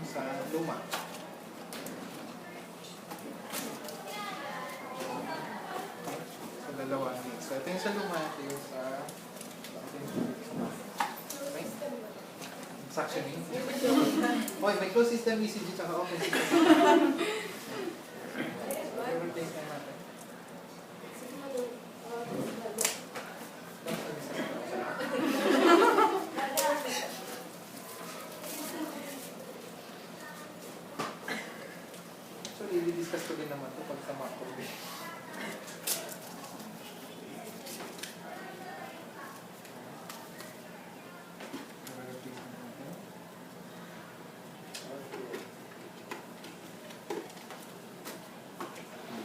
sa luma. So, dalawa. So, ito yung sa luma, ito yung sa... Okay? Suctioning. Okay, may closed system ECG tsaka open system. Replace na natin. Actually, i-discuss ko din naman ito pag sa macro.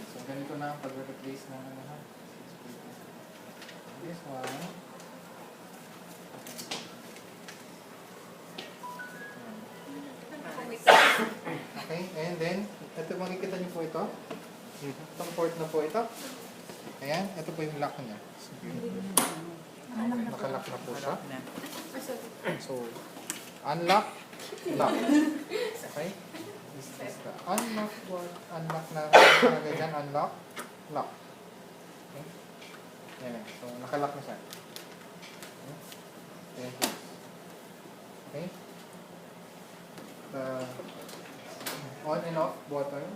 So, ganito na ang pag-replace ng ano ha. This one. Okay, and then, ito makikita niyo po ito. Itong port na po ito. Ayan, ito po yung lock niya. Nakalock na po siya. So, unlock, lock. Okay? This is the unlock port. Unlock na ganyan, unlock, lock. Okay? Ayan, so nakalock na siya. Okay? Okay? The on and off button.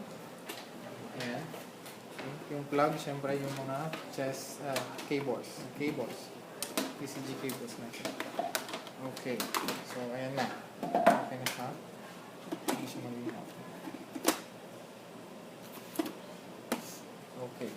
Ayan. Okay. Yung plug, syempre yung mga chest cables. PCG cables na siya. Okay. So, ayan na. Okay na siya. Hindi siya mag-off. Okay.